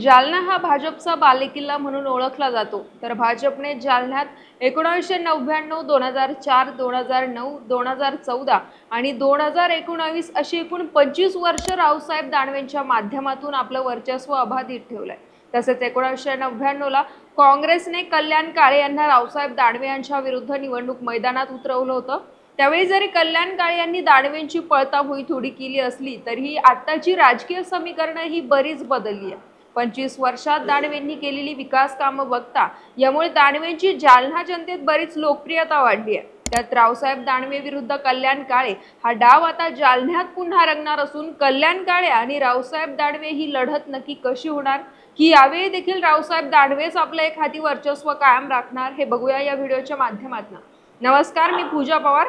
जालना हा भाजपचा बालेकिल्ला म्हणून ओळखला जातो। तर भाजपने जालन्यात 1999, 2004, 2009, 2014 आणि 2019 अशी एकूण 25 वर्ष रावसाहेब दानवेंच्या माध्यमातून आपलं वर्चस्व अबाधित ठेवलंय। तसेच 1999 ला काँग्रेसने कल्याण काळे यांना रावसाहेब दानवे यांच्या विरुद्ध निवडणूक मैदानात उतरवलं होतं। त्यावेळी जरी कल्याण काळे यांनी दानवेंची पळताभुई थोडी केली असली तरीही आताची राजकीय समीकरणं ही बरीच बदलली आहे। 25 वर्षात दानवेंनी केलेली विकास कामं बघता यामुळे दानवेंची जालना जनतेत बरीच लोकप्रियता वाढली आहे। त्यात रावसाहेब दानवे विरुद्ध कल्याण काळे हा डाव आता जालन्यात पुन्हा रंगणार असून कल्याण काळे आणि रावसाहेब दानवे ही लढत नक्की कशी होणार, की यावेळी देखील रावसाहेब दानवेच आपलं एक हाती वर्चस्व कायम राखणार, हे बघूया या व्हिडिओच्या माध्यमातून। नमस्कार, मी पूजा पवार।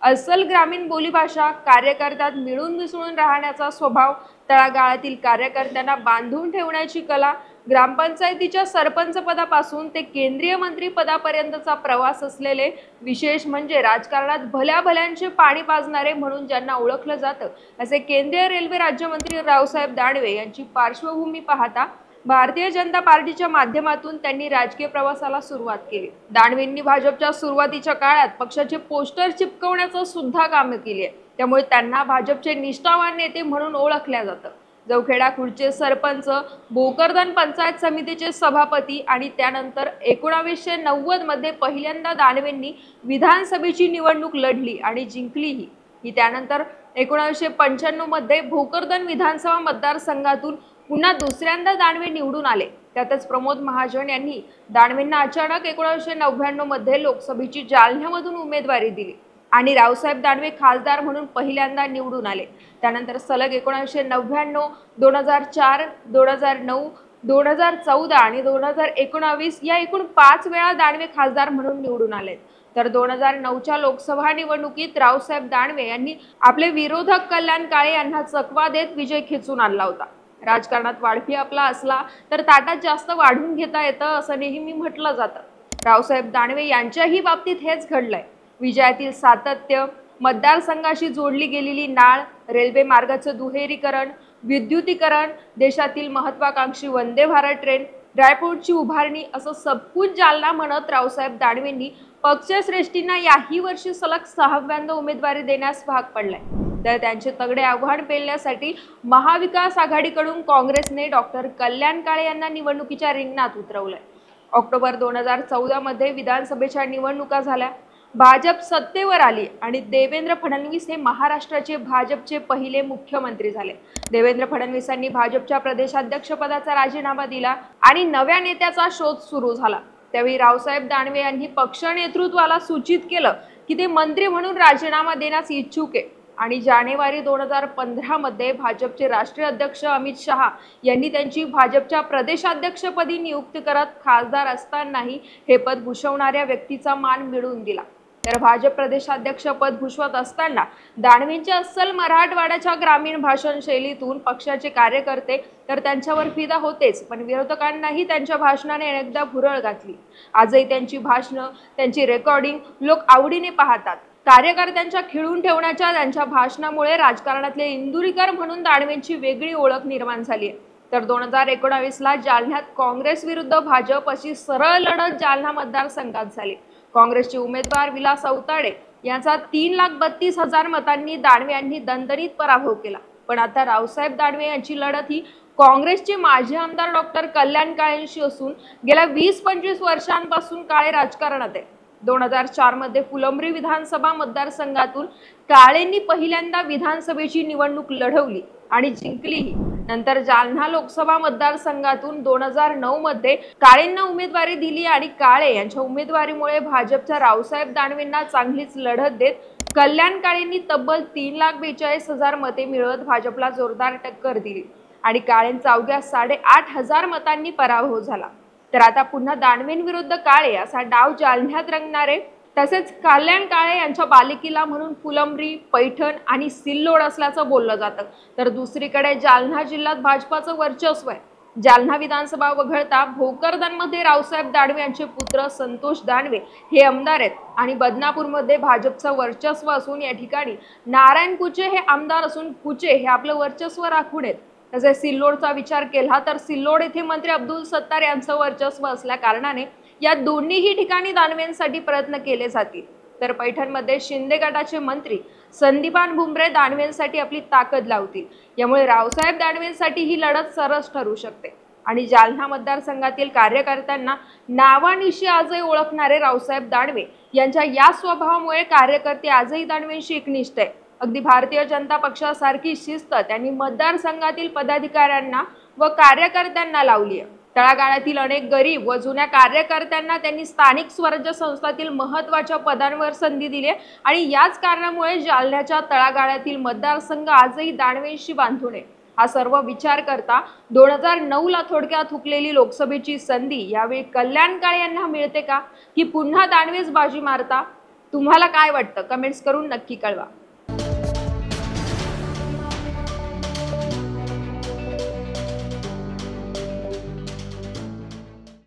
अस्सल ग्रामीण बोलीभाषा, कार्यकर्त्यात मिळून मिसळून राहण्याचा स्वभाव, तळागाळातील कार्यकर्त्यांना बांधून ठेवण्याची कला, ग्रामपंचायतीच्या सरपंच पदापासून ते केंद्रीय मंत्री पदापर्यंतचा प्रवास असलेले, विशेष म्हणजे राजकारणात भल्या भल्यांचे पाणी पाजणारे म्हणून ज्यांना ओळखलं जातं असे केंद्रीय रेल्वे राज्यमंत्री रावसाहेब दानवे यांची पार्श्वभूमी पाहता भारतीय जनता पार्टीच्या माध्यमातून त्यांनी राजकीय प्रवासाला सुरुवात केली। दानवेंनी भाजपच्या सुरुवातीच्या काळात पक्षाचे पोस्टर चिपकवण्याचं सुद्धा काम केले, त्यामुळे त्यांना भाजपचे निष्ठावान नेते म्हणून ओळखल्या जातं। जवखेडा खुर्दचे सरपंच, भोकरदन पंचायत समितीचे सभापती आणि त्यानंतर 1990 मध्ये पहिल्यांदा दानवेंनी विधानसभेची निवडणूक लढली आणि जिंकलीही। त्यानंतर 1995 मध्ये भोकरदन विधानसभा मतदारसंघातून पुन्हा दुसऱ्यांदा दानवे निवडून आले। त्यातच प्रमोद महाजन यांनी दानवेंना अचानक 1999 मध्ये लोकसभेची जालन्यामधून उमेदवारी दिली आणि रावसाहेब दानवे खासदार म्हणून पहिल्यांदा निवडून आले। त्यानंतर सलग 1999, 2004, 2009, 2014 आणि 2019 या एकूण 5 वेळा दानवे खासदार म्हणून निवडून आले। तर 2009च्या लोकसभा निवडणुकीत रावसाहेब दानवे यांनी आपले विरोधक कल्याण काळे यांना चकवा देत विजय खेचून आणला होता। राजकारणात वाढपी आपला असला तर ताटात जास्त वाढून घेता येतं असं नेहमी म्हटलं जातं। रावसाहेब दानवे यांच्याही बाबतीत हेच घडलंय। विजयातील सातत्य, मतदारसंघाशी जोडली गेलेली नाळ, रेल्वे मार्गाचं दुहेरीकरण, विद्युतीकरण, देशातील महत्वाकांक्षी वंदे भारत ट्रेन, ड्रायपोर्टची उभारणी असं सबकुच जालना म्हणत रावसाहेब दानवेंनी पक्षश्रेष्ठींना याही वर्षी सलग 6व्यांदा उमेदवारी देण्यास भाग पडलाय। तर त्यांचे तगडे आव्हान पेलण्यासाठी महाविकास आघाडीकडून काँग्रेसने डॉक्टर कल्याण काळे यांना निवडणुकीच्या रिंगणात उतरवलंय। ऑक्टोबर 2014 मध्ये विधानसभेच्या निवडणुका झाल्या, भाजप सत्तेवर आली आणि देवेंद्र फडणवीस हे महाराष्ट्राचे भाजपचे पहिले मुख्यमंत्री झाले। देवेंद्र फडणवीसांनी भाजपच्या प्रदेशाध्यक्षपदाचा राजीनामा दिला आणि नव्या नेत्याचा शोध सुरू झाला। त्यावेळी रावसाहेब दानवे यांनी पक्ष नेतृत्वाला सूचित केलं की ते मंत्री म्हणून राजीनामा देण्यास इच्छुक आहे आणि जानेवारी 2015 मध्ये भाजपचे राष्ट्रीय अध्यक्ष अमित शहा यांनी त्यांची भाजपच्या प्रदेशाध्यक्षपदी नियुक्ती करत खासदार असतानाही हे पद भूषवणाऱ्या व्यक्तीचा मान मिळवून दिला। तर भाजप प्रदेशाध्यक्ष पद भूषवत असताना दानवेंच्या अस्सल मराठवाड्याच्या ग्रामीण भाषण शैलीतून पक्षाचे कार्यकर्ते तर त्यांच्यावर फिदा होतेच, पण विरोधकांनाही त्यांच्या भाषणाने अनेकदा भुरळ घातली। आजही त्यांची भाषणं, त्यांची रेकॉर्डिंग लोक आवडीने पाहतात। कार्यकर्त्यांच्या खिळून ठेवण्याच्या त्यांच्या भाषणामुळे राजकारणातले इंदुरीकर म्हणून दानवेंची वेगळी ओळख निर्माण झाली आहे। तर 2019 ला जालन्यात काँग्रेस विरुद्ध भाजप अशी सरळ लढत जालना मतदारसंघात झाली। काँग्रेसचे उमेदवार विलास अवताडे यांचा 3,32,000 मतांनी दानवे यांनी दणदणीत पराभव केला। पण आता रावसाहेब दानवे यांची लढत ही काँग्रेसचे माजी आमदार डॉक्टर कल्याण काळेंशी असून गेल्या 20-25 वर्षांपासून काळे राजकारणात आहे। 2004 मध्ये फुलंब्री विधानसभा मतदारसंघातून काळेंनी पहिल्यांदा विधानसभेची निवडणूक लढवली आणि जिंकलीही। नंतर जालना लोकसभा मतदारसंघातून 2009 मध्ये काळेंना उमेदवारी दिली आणि काळे यांच्या उमेदवारीमुळे भाजपच्या रावसाहेब दानवेंना चांगलीच लढत देत कल्याण काळेंनी तब्बल 3,42,000 मते मिळवत भाजपला जोरदार टक्कर दिली आणि काळेंचा अवघ्या 8,500 मतांनी पराभव झाला। तर आता पुन्हा दानवेंविरुद्ध काळे असा डाव जालन्यात रंगणारे, तसेच कल्याण काळे यांच्या बालेकिल्ला म्हणून फुलंब्री, पैठण आणि सिल्लोड असल्याचं बोललं जातं। तर दुसरीकडे जालना जिल्ह्यात भाजपाचं वर्चस्व आहे। जालना विधानसभा वगळता भोकरदनमध्ये रावसाहेब दानवे यांचे पुत्र संतोष दानवे हे आमदार आहेत आणि बदनापूरमध्ये भाजपचं वर्चस्व असून या ठिकाणी नारायण कुचे हे आमदार असून कुचे हे आपलं वर्चस्व राखून आहेत। तसेच सिल्लोडचा विचार केला तर सिल्लोड येथे मंत्री अब्दुल सत्तार यांचं वर्चस्व असल्या कारणाने या दोन्हीही ठिकाणी दानवेंसाठी प्रयत्न केले जातील। तर पैठणमध्ये शिंदे गटाचे मंत्री संदीपान भुमरे दानवेंसाठी आपली ताकद लावतील। यामुळे रावसाहेब दानवेंसाठी ही लढत सरस ठरू शकते आणि जालना मतदारसंघातील कार्यकर्त्यांना नावानिशी आजही ओळखणारे रावसाहेब दानवे यांच्या या स्वभावामुळे कार्यकर्ते आजही दानवेंशी एकनिष्ठ आहे। अगदी भारतीय जनता पक्षासारखी शिस्त त्यांनी मतदारसंघातील पदाधिकाऱ्यांना व कार्यकर्त्यांना लावली आहे। तळागाळातील अनेक गरीब व जुन्या कार्यकर्त्यांना त्यांनी स्थानिक स्वराज्य संस्थातील महत्त्वाच्या पदांवर संधी दिली आणि याच कारणामुळे जालन्याच्या तळागाळातील मतदारसंघ आजही दानवेंशी बांधून आहे। हा सर्व विचार करता 2009 ला थोडक्यात हुकलेली लोकसभेची संधी यावेळी कल्याण काळे यांना मिळते का की पुन्हा दानवेच बाजी मारता? तुम्हाला काय वाटतं? कमेंट्स करून नक्की कळवा।